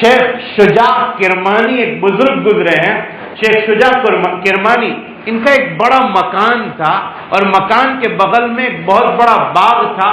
شیخ شجاع کرمانی ایک بزرگ گزرے ہیں، شیخ شجاع کرمانی، ان کا ایک بڑا مکان تھا اور مکان کے بغل میں ایک بہت بڑا باغ تھا،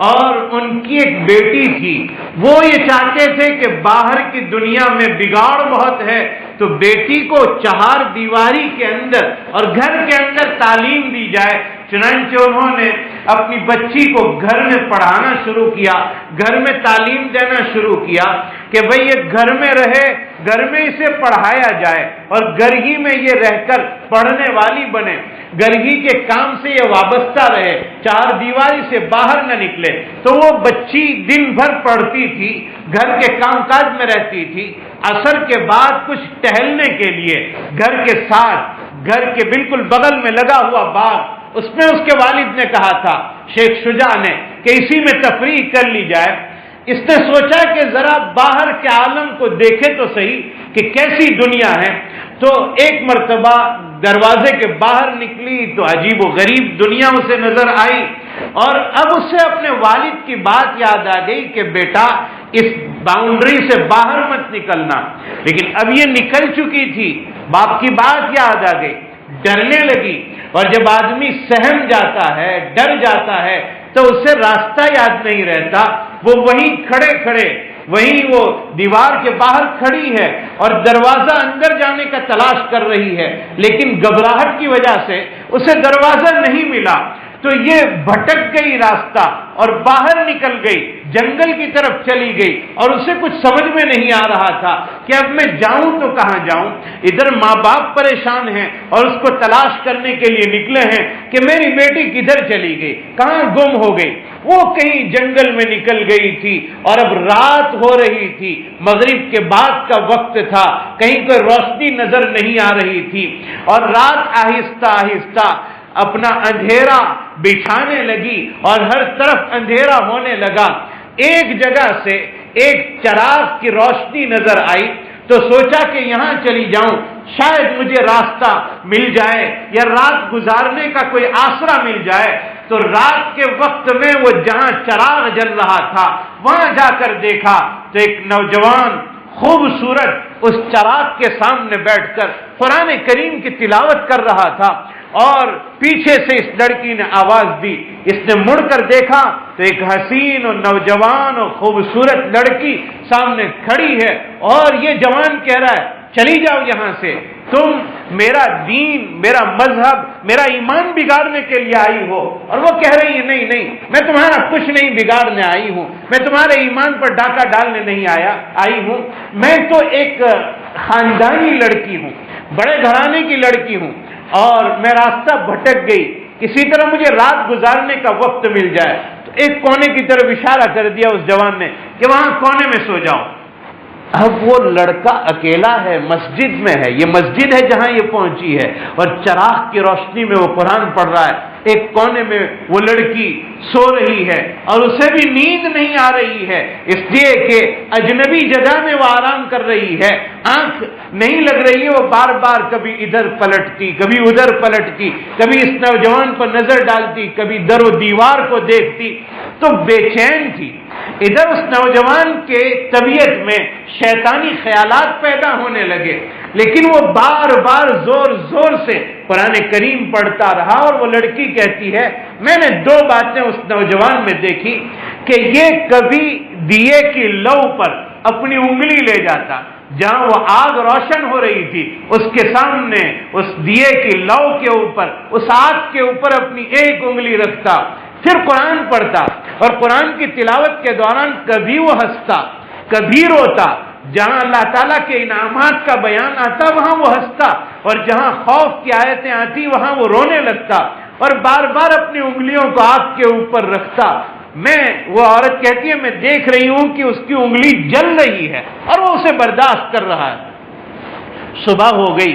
اور ان کی ایک بیٹی تھی۔ وہ یہ چاہتے تھے کہ باہر کی دنیا میں بگاڑ بہت ہے، تو بیٹی کو چہار دیواری کے اندر اور گھر کے اندر تعلیم دی جائے۔ چنانچہ انہوں نے اپنی بچی کو گھر میں پڑھانا شروع کیا، گھر میں تعلیم دینا شروع کیا کہ بھئی یہ گھر میں رہے، گھر میں اسے پڑھایا جائے اور گھر ہی میں یہ رہ کر پڑھنے والی بنے، گھر ہی کے کام سے یہ وابستہ رہے، چار دیواری سے باہر نہ نکلے۔ تو وہ بچی دن بھر پڑھتی تھی، گھر کے کام کاج میں رہتی تھی، عصر کے بعد کچھ ٹہلنے کے لیے گھر کے ساتھ، گھر کے بالکل بغل میں لگا ہوا باغ، اس میں اس کے والد نے کہا تھا شیخ شجاع نے کہ اسی میں تفریح کر لی جائے۔ اس نے سوچا کہ ذرا باہر کے عالم کو دیکھے تو صحیح کہ کیسی دنیا ہے، تو ایک مرتبہ دروازے کے باہر نکلی تو عجیب و غریب دنیا اسے نظر آئی، اور اب اسے اپنے والد کی بات یاد آ گئی کہ بیٹا اس باؤنڈری سے باہر مت نکلنا، لیکن اب یہ نکل چکی تھی، باپ کی بات یاد آ گئی، ڈرنے لگی۔ اور جب آدمی سہم جاتا ہے، ڈر جاتا ہے، تو اسے راستہ یاد نہیں رہتا، وہ وہیں کھڑے کھڑے وہیں وہ دیوار کے باہر کھڑی ہے اور دروازہ اندر جانے کا تلاش کر رہی ہے، لیکن گھبراہٹ کی وجہ سے اسے دروازہ نہیں ملا، تو یہ بھٹک گئی راستہ اور باہر نکل گئی، جنگل کی طرف چلی گئی، اور اسے کچھ سمجھ میں نہیں آ رہا تھا کہ اب میں جاؤں تو کہاں جاؤں۔ ادھر ماں باپ پریشان ہیں اور اس کو تلاش کرنے کے لیے نکلے ہیں کہ میری بیٹی کدھر چلی گئی، کہاں گم ہو گئی۔ وہ کہیں جنگل میں نکل گئی تھی اور اب رات ہو رہی تھی، مغرب کے بعد کا وقت تھا، کہیں کوئی روشنی نظر نہیں آ رہی تھی، اور رات آہستہ آہستہ اپنا اندھیرا بچھانے لگی اور ہر طرف اندھیرا ہونے لگا۔ ایک جگہ سے ایک چراغ کی روشنی نظر آئی تو سوچا کہ یہاں چلی جاؤں، شاید مجھے راستہ مل جائے یا رات گزارنے کا کوئی آسرا مل جائے۔ تو رات کے وقت میں وہ جہاں چراغ جل رہا تھا وہاں جا کر دیکھا تو ایک نوجوان خوبصورت اس چراغ کے سامنے بیٹھ کر قرآن کریم کی تلاوت کر رہا تھا، اور پیچھے سے اس لڑکی نے آواز دی۔ اس نے مڑ کر دیکھا تو ایک حسین اور نوجوان اور خوبصورت لڑکی سامنے کھڑی ہے، اور یہ جوان کہہ رہا ہے چلی جاؤ یہاں سے، تم میرا دین، میرا مذہب، میرا ایمان بگاڑنے کے لیے آئی ہو۔ اور وہ کہہ رہی ہے نہیں نہیں، میں تمہارا کچھ نہیں بگاڑنے آئی ہوں، میں تمہارے ایمان پر ڈاکہ ڈالنے نہیں آئی ہوں، میں تو ایک خاندانی لڑکی ہوں، بڑے گھرانے کی لڑکی ہوں، اور میں راستہ بھٹک گئی، کسی طرح مجھے رات گزارنے کا وقت مل جائے۔ تو ایک کونے کی طرف اشارہ کر دیا اس جوان نے کہ وہاں کونے میں سو جاؤ۔ اب وہ لڑکا اکیلا ہے، مسجد میں ہے، یہ مسجد ہے جہاں یہ پہنچی ہے، اور چراغ کی روشنی میں وہ قرآن پڑھ رہا ہے، ایک کونے میں وہ لڑکی سو رہی ہے اور اسے بھی نیند نہیں آ رہی ہے، اس لیے کہ اجنبی جگہ میں وہ آرام کر رہی ہے، آنکھ نہیں لگ رہی ہے، وہ بار بار کبھی ادھر پلٹتی، کبھی ادھر پلٹتی، کبھی اس نوجوان پر نظر ڈالتی، کبھی در و دیوار کو دیکھتی، تو بے چین تھی۔ ادھر اس نوجوان کے طبیعت میں شیطانی خیالات پیدا ہونے لگے، لیکن وہ بار بار زور زور سے قرآن کریم پڑھتا رہا، اور وہ لڑکی کہتی ہے میں نے دو باتیں اس نوجوان میں دیکھی کہ یہ کبھی دیے کی لو پر اپنی انگلی لے جاتا، جہاں وہ آگ روشن ہو رہی تھی اس کے سامنے اس دیے کی لو کے اوپر، اس آگ کے اوپر اپنی ایک انگلی رکھتا، پھر قرآن پڑھتا، اور قرآن کی تلاوت کے دوران کبھی وہ ہنستا کبھی روتا، جہاں اللہ تعالیٰ کے انعامات کا بیان آتا وہاں وہ ہنستا، اور جہاں خوف کی آیتیں آتی وہاں وہ رونے لگتا، اور بار بار اپنی انگلیوں کو آگ کے اوپر رکھتا۔ وہ عورت کہتی ہے میں دیکھ رہی ہوں کہ اس کی انگلی جل رہی ہے اور وہ اسے برداشت کر رہا ہے۔ صبح ہو گئی،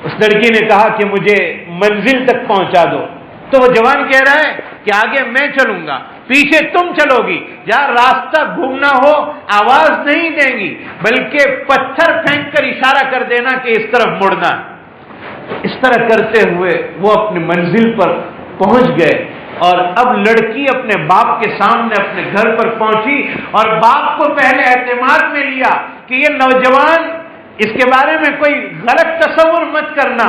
اس لڑکی نے کہا کہ مجھے منزل تک پہنچا دو، تو وہ جوان کہہ رہا ہے کہ آگے میں چلوں گا، پیچھے تم چلو گی، جہاں راستہ گھومنا ہو آواز نہیں دیں گی، بلکہ پتھر پھینک کر اشارہ کر دینا کہ اس طرف مڑنا ہے۔ اس طرح کرتے ہوئے وہ اپنی منزل پر پہنچ گئے، اور اب لڑکی اپنے باپ کے سامنے اپنے گھر پر پہنچی، اور باپ کو پہلے اعتماد میں لیا کہ یہ نوجوان، اس کے بارے میں کوئی غلط تصور مت کرنا،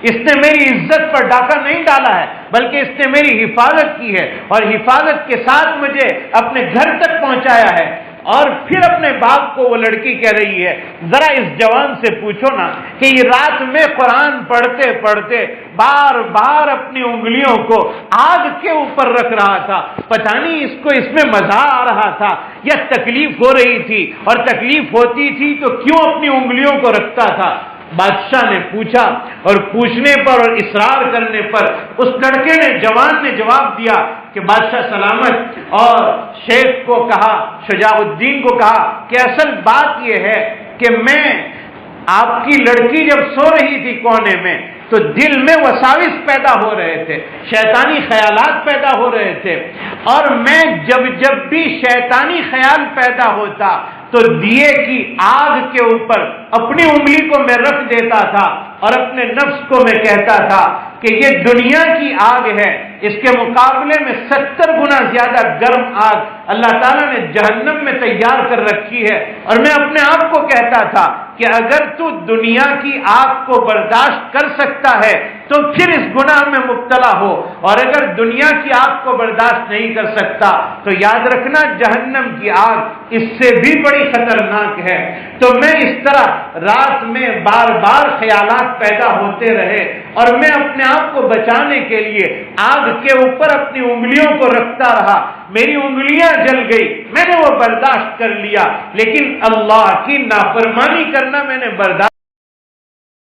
اس نے میری عزت پر ڈاکہ نہیں ڈالا ہے، بلکہ اس نے میری حفاظت کی ہے اور حفاظت کے ساتھ مجھے اپنے گھر تک پہنچایا ہے۔ اور پھر اپنے باپ کو وہ لڑکی کہہ رہی ہے، ذرا اس جوان سے پوچھو نا کہ یہ رات میں قرآن پڑھتے پڑھتے بار بار اپنی انگلیوں کو آگ کے اوپر رکھ رہا تھا، پتہ نہیں اس کو اس میں مزہ آ رہا تھا یا تکلیف ہو رہی تھی، اور تکلیف ہوتی تھی تو کیوں اپنی انگلیوں کو رکھتا تھا۔ بادشاہ نے پوچھا، اور پوچھنے پر اور اصرار کرنے پر اس لڑکے نے، جوان نے جواب دیا کہ بادشاہ سلامت، اور شیخ کو کہا، شجاع الدین کو کہا کہ اصل بات یہ ہے کہ میں، آپ کی لڑکی جب سو رہی تھی کونے میں تو دل میں وساوس پیدا ہو رہے تھے، شیطانی خیالات پیدا ہو رہے تھے، اور میں جب بھی شیطانی خیال پیدا ہوتا تو دیے کی آگ کے اوپر اپنی انگلی کو میں رکھ دیتا تھا اور اپنے نفس کو میں کہتا تھا کہ یہ دنیا کی آگ ہے، اس کے مقابلے میں 70 گنا زیادہ گرم آگ اللہ تعالیٰ نے جہنم میں تیار کر رکھی ہے، اور میں اپنے آپ کو کہتا تھا کہ اگر تو دنیا کی آگ کو برداشت کر سکتا ہے تو پھر اس گناہ میں مبتلا ہو، اور اگر دنیا کی آگ کو برداشت نہیں کر سکتا تو یاد رکھنا جہنم کی آگ اس سے بھی بڑی خطرناک ہے۔ تو میں اس طرح رات میں بار بار خیالات پیدا ہوتے رہے، اور میں اپنے آپ کو بچانے کے لیے آگ کے اوپر اپنی انگلیوں کو رکھتا رہا، میری انگلیاں جل گئی، میں نے وہ برداشت کر لیا، لیکن اللہ کی نافرمانی کرنا میں نے برداشت